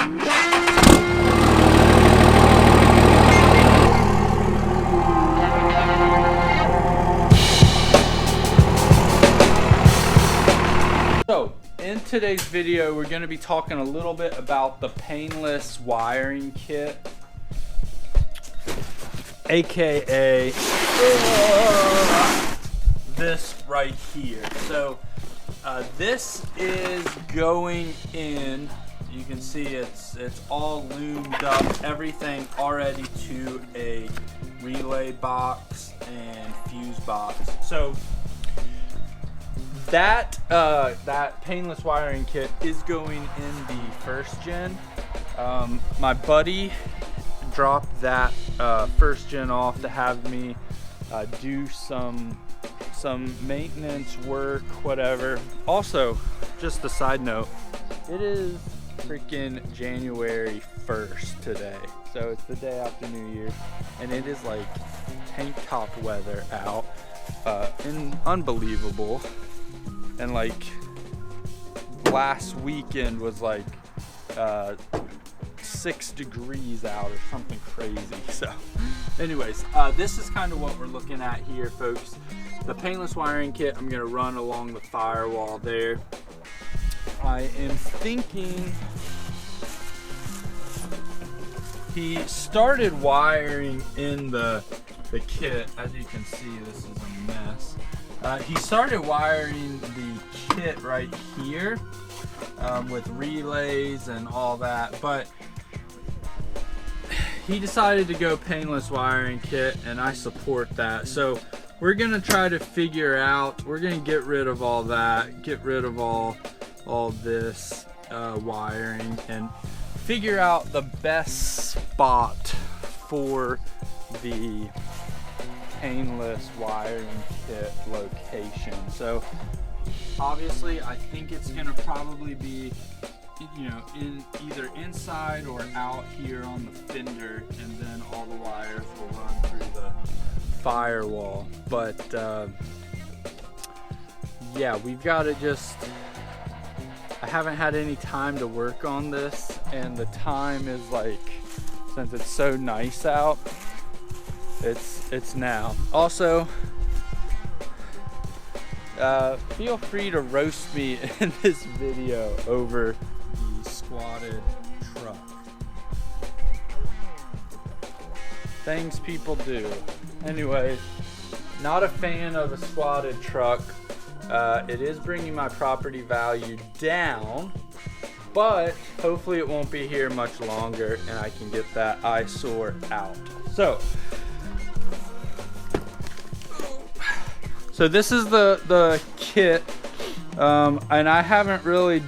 So, in today's video, we're going to be talking a little bit about the painless wiring kit, aka this right here. So, this is going in. You can see it's all loomed up, everything already to a relay box and fuse box. So that painless wiring kit is going in the first gen. My buddy dropped that first gen off to have me do some maintenance work, whatever. Also, just a side note, it is freaking January 1st today, so it's the day after New Year, and it is like tank top weather out, and unbelievable. And like last weekend was like 6 degrees out or something crazy. So anyways, this is kind of what we're looking at here, folks. The painless wiring kit I'm gonna run along the firewall there. I am thinking he started wiring in the kit. As you can see, this is a mess. He started wiring the kit right here with relays and all that, but he decided to go painless wiring kit, and I support that. So we're gonna try to figure out, we're gonna get rid of all that, get rid of all this wiring, and figure out the best spot for the painless wiring kit location. So obviously I think it's gonna probably be, you know, in either inside or out here on the fender, and then all the wires will run through the firewall. But yeah, we've got to just, I haven't had any time to work on this, and the time is like, since it's so nice out, it's now. Also, feel free to roast me in this video over the squatted truck. Things people do. Anyway, not a fan of a squatted truck. It is bringing my property value down, but hopefully it won't be here much longer and I can get that eyesore out. So this is the kit, and I haven't really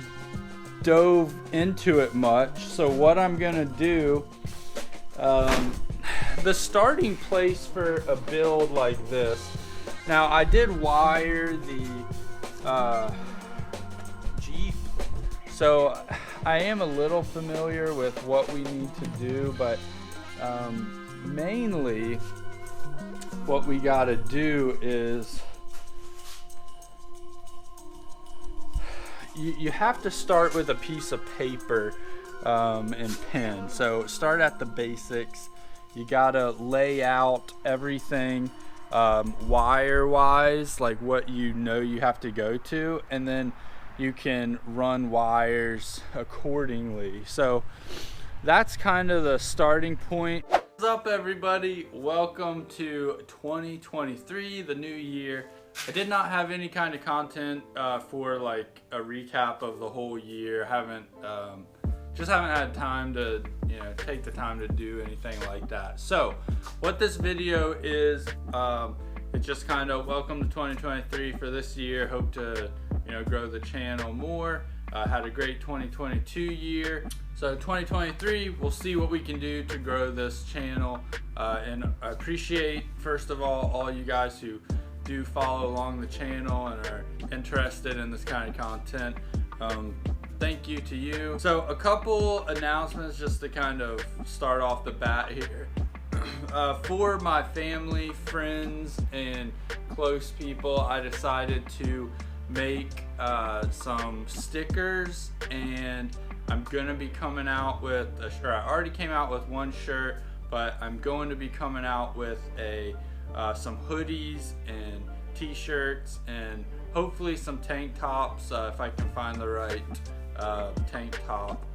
dove into it much. So what I'm gonna do, the starting place for a build like this. Now I did wire the Jeep, so I am a little familiar with what we need to do, but mainly what we gotta do is you have to start with a piece of paper and pen. So start at the basics. You gotta lay out everything wire wise, like what you know you have to go to, and then you can run wires accordingly. So that's kind of the starting point. What's up, everybody? Welcome to 2023, the new year. I did not have any kind of content for like a recap of the whole year. Just haven't had time to, you know, take the time to do anything like that. So what this video is, it's just kind of welcome to 2023 for this year. Hope to, you know, grow the channel more. Had a great 2022 year. So 2023, we'll see what we can do to grow this channel. And I appreciate, first of all you guys who do follow along the channel and are interested in this kind of content. Thank you to you. So a couple announcements just to kind of start off the bat here. For my family, friends, and close people, I decided to make some stickers and I'm gonna be coming out with a shirt. I already came out with one shirt, but I'm going to be coming out with some hoodies and t-shirts and hopefully some tank tops if I can find the right tank top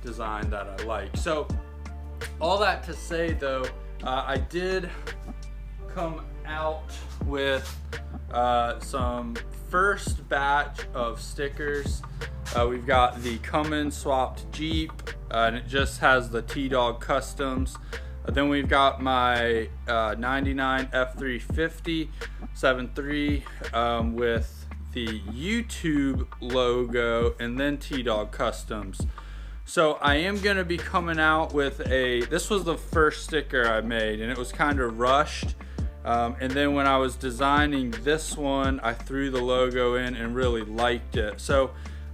design that I like. So all that to say though, I did come out with some first batch of stickers. We've got the Cummins swapped Jeep, and it just has the TeeDogCustoms. Then we've got my 99 F350 7.3 with the YouTube logo and then TeeDogCustoms. So I am going to be coming out with this was the first sticker I made, and it was kind of rushed. And then when I was designing this one, I threw the logo in and really liked it. So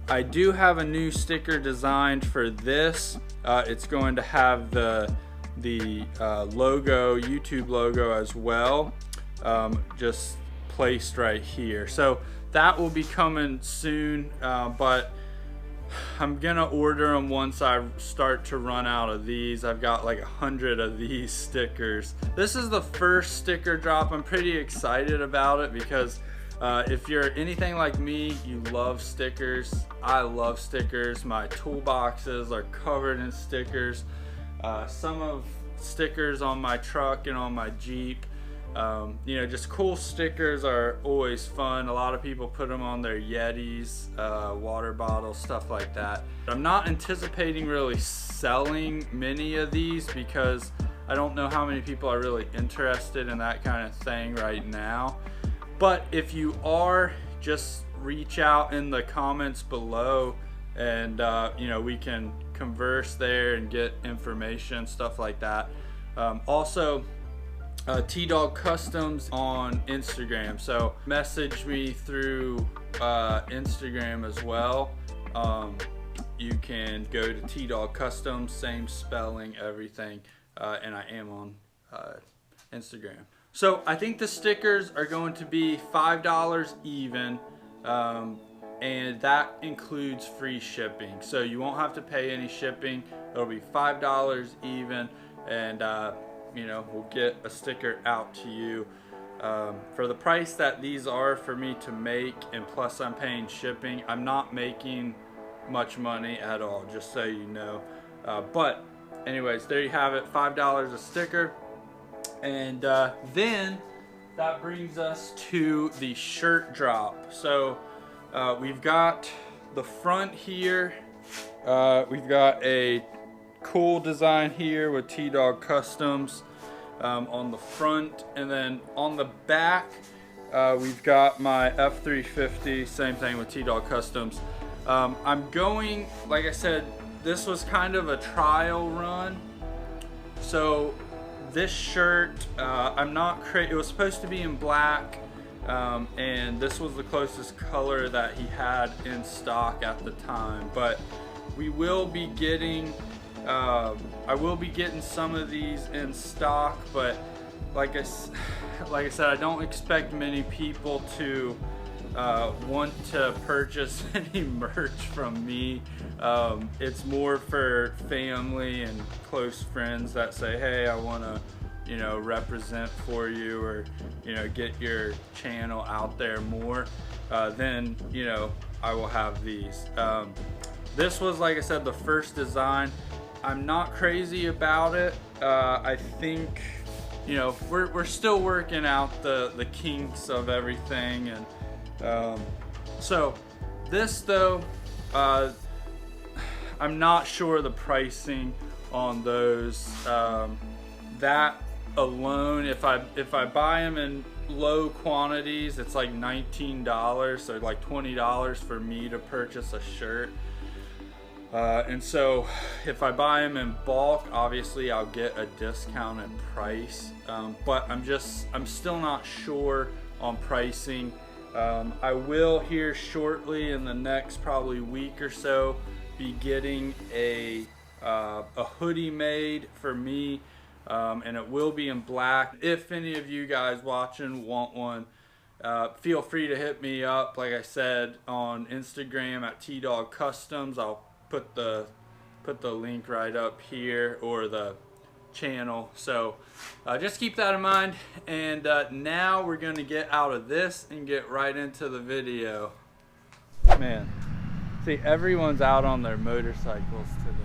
I do have a new sticker designed for this. It's going to have the logo, YouTube logo as well, just placed right here. So that will be coming soon, but I'm gonna order them once I start to run out of these. I've got like 100 of these stickers. This is the first sticker drop. I'm pretty excited about it because if you're anything like me, you love stickers. I love stickers. My toolboxes are covered in stickers. Some of stickers on my truck and on my Jeep. You know, just cool stickers are always fun. A lot of people put them on their Yetis, water bottles, stuff like that. I'm not anticipating really selling many of these because I don't know how many people are really interested in that kind of thing right now. But if you are, just reach out in the comments below and you know, we can converse there and get information, stuff like that. Also, TeeDogCustoms on Instagram, so message me through Instagram as well. You can go to TeeDogCustoms, same spelling, everything, and I am on Instagram. So I think the stickers are going to be $5 even, and that includes free shipping. So you won't have to pay any shipping. It'll be $5 even, and you know, we'll get a sticker out to you for the price that these are for me to make, and plus I'm paying shipping. I'm not making much money at all, just so you know. But anyways, there you have it, $5 a sticker. And then that brings us to the shirt drop. So we've got the front here. We've got a cool design here with TeeDogCustoms on the front, and then on the back we've got my F350, same thing with TeeDogCustoms. I'm going, like I said, this was kind of a trial run, so this shirt, it was supposed to be in black, and this was the closest color that he had in stock at the time, but we will be getting I will be getting some of these in stock, but like I said, I don't expect many people to want to purchase any merch from me. It's more for family and close friends that say, hey, I want to, you know, represent for you, or, you know, get your channel out there more. Then, you know, I will have these. This was, like I said, the first design. I'm not crazy about it. I think, you know, we're still working out the kinks of everything, and so this though, I'm not sure the pricing on those. That alone, if I buy them in low quantities, it's like $19, so like $20 for me to purchase a shirt. And so if I buy them in bulk, obviously I'll get a discounted price, but I'm still not sure on pricing. I will here shortly, in the next probably week or so, be getting a hoodie made for me, and it will be in black. If any of you guys watching want one, Feel free to hit me up, like I said, on Instagram at TeeDogCustoms. I'll put the link right up here, or the channel. So just keep that in mind. And now we're going to get out of this and get right into the video. Man, see, everyone's out on their motorcycles today.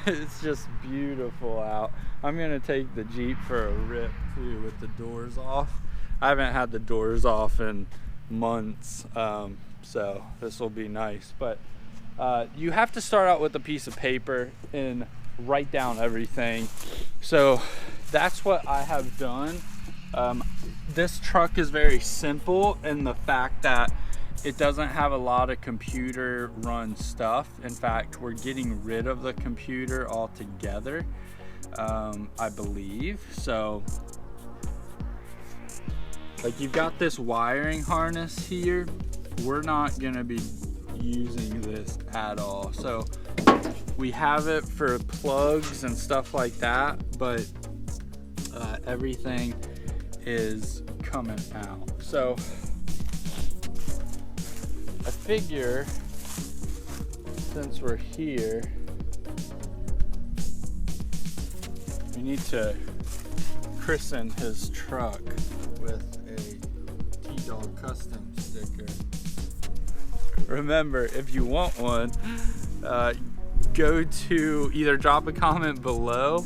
It's just beautiful out. I'm gonna take the Jeep for a rip too with the doors off. I haven't had the doors off in months, so this will be nice. But you have to start out with a piece of paper and write down everything. So that's what I have done. This truck is very simple in the fact that it doesn't have a lot of computer run stuff. In fact, we're getting rid of the computer altogether, I believe. So like, you've got this wiring harness here. We're not gonna be using this at all. So we have it for plugs and stuff like that, but everything is coming out. So I figure, since we're here, we need to christen his truck with a TeeDogCustoms sticker. Remember, if you want one, go to either drop a comment below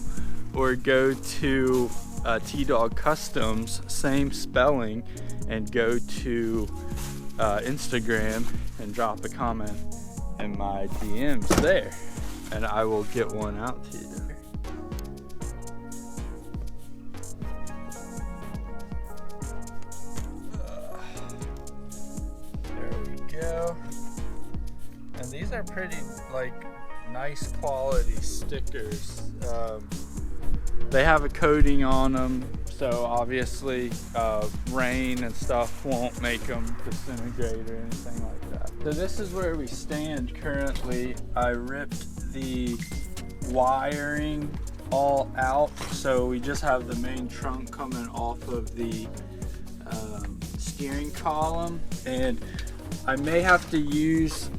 or go to TeeDogCustoms, same spelling, and go to Instagram and drop a comment in my DMs there, and I will get one out to you. There we go. And these are pretty, like, nice quality stickers. They have a coating on them, so obviously rain and stuff won't make them disintegrate or anything like that. So this is where we stand currently. I ripped the wiring all out, so we just have the main trunk coming off of the steering column, and I may have to use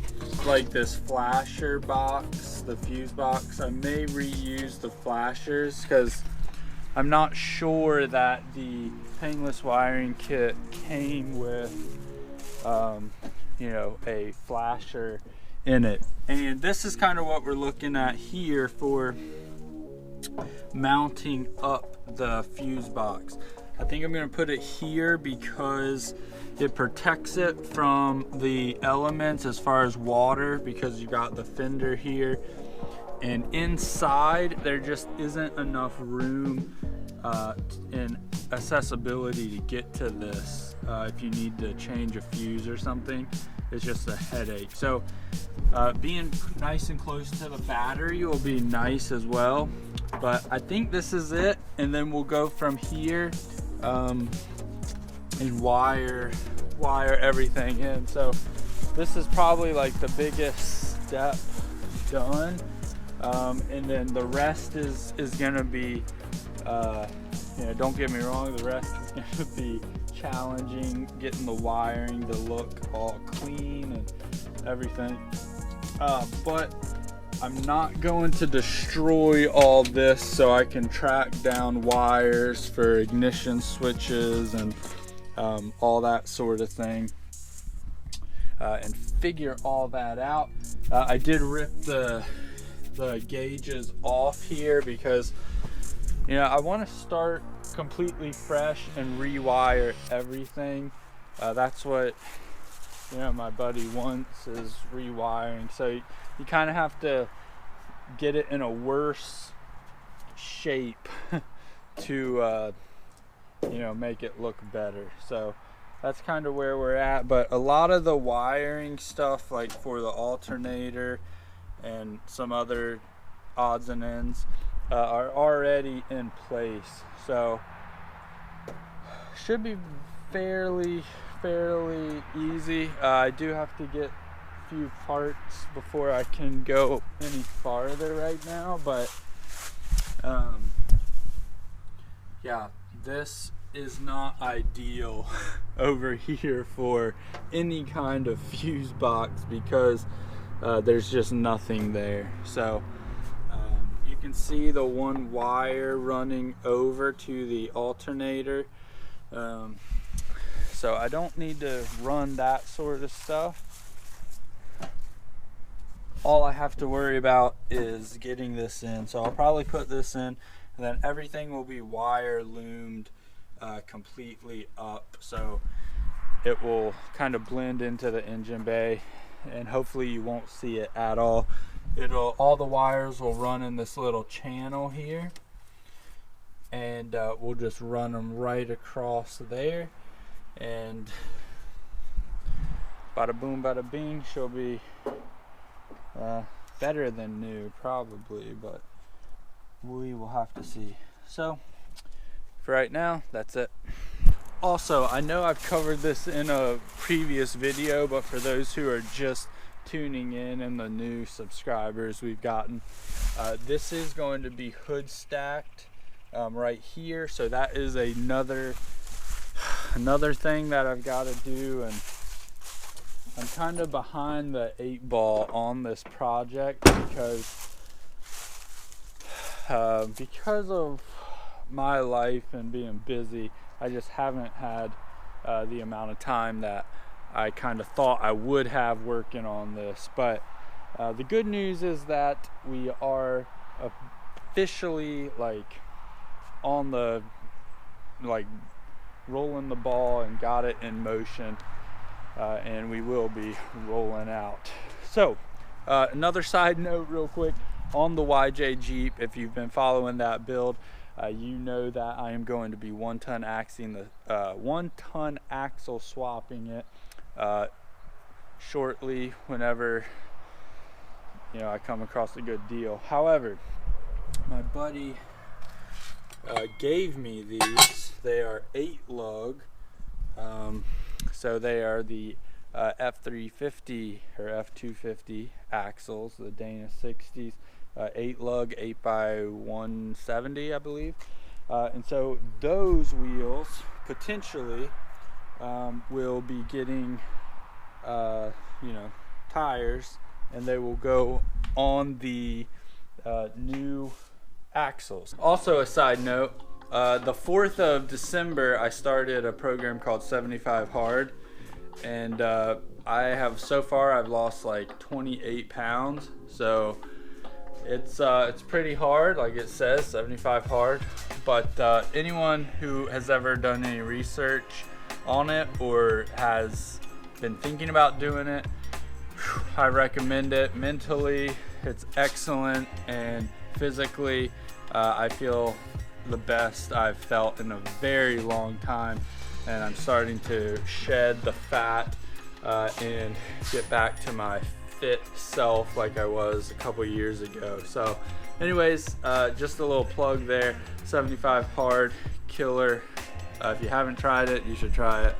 like this flasher box, the fuse box. I may reuse the flashers because I'm not sure that the painless wiring kit came with you know, a flasher in it. And this is kind of what we're looking at here for mounting up the fuse box. I think I'm going to put it here because it protects it from the elements as far as water, because you got the fender here, and inside there just isn't enough room and accessibility to get to this. If you need to change a fuse or something, it's just a headache. So being nice and close to the battery will be nice as well. But I think this is it, and then we'll go from here and wire everything in. So this is probably like the biggest step done, and then the rest is gonna be you know, don't get me wrong, the rest is gonna be challenging, getting the wiring to look all clean and everything, but I'm not going to destroy all this, so I can track down wires for ignition switches and all that sort of thing, and figure all that out. I did rip the gauges off here because, you know, I want to start completely fresh and rewire everything. That's what, you know, my buddy wants, is rewiring. So you kind of have to get it in a worse shape to you know, make it look better. So that's kind of where we're at. But a lot of the wiring stuff, like for the alternator and some other odds and ends, are already in place. So should be fairly easy. I do have to get a few parts before I can go any farther right now, but yeah, this is not ideal over here for any kind of fuse box because there's just nothing there. So you can see the one wire running over to the alternator. So I don't need to run that sort of stuff. All I have to worry about is getting this in. So I'll probably put this in, and then everything will be wire loomed completely up, so it will kind of blend into the engine bay, and hopefully you won't see it at all. All the wires will run in this little channel here, and we'll just run them right across there, and bada boom bada bing, she'll be better than new probably, but we will have to see. So for right now, that's it. Also, I know I've covered this in a previous video, but for those who are just tuning in and the new subscribers we've gotten, this is going to be hood stacked right here. So that is another thing that I've got to do, and I'm kind of behind the 8 ball on this project because of my life and being busy. I just haven't had the amount of time that I kind of thought I would have working on this. But the good news is that we are officially on the rolling the ball and got it in motion, and we will be rolling out. So another side note real quick on the YJ Jeep, if you've been following that build, you know that I am going to be 1-ton axle swapping it shortly, whenever I come across a good deal. However, my buddy gave me these. They are 8 lug, so they are the F350 or F250 axles, the Dana 60s. 8 lug 8x170, I believe, and so those wheels potentially will be getting tires, and they will go on the new axles. Also, a side note, the 4th of December I started a program called 75 Hard, and I've lost like 28 pounds. So it's pretty hard, like it says, 75 hard. But anyone who has ever done any research on it or has been thinking about doing it, I recommend it. Mentally, it's excellent, and physically, I feel the best I've felt in a very long time, and I'm starting to shed the fat and get back to my fit self like I was a couple years ago. So anyways, just a little plug there. 75 Hard, killer. If you haven't tried it, you should try it.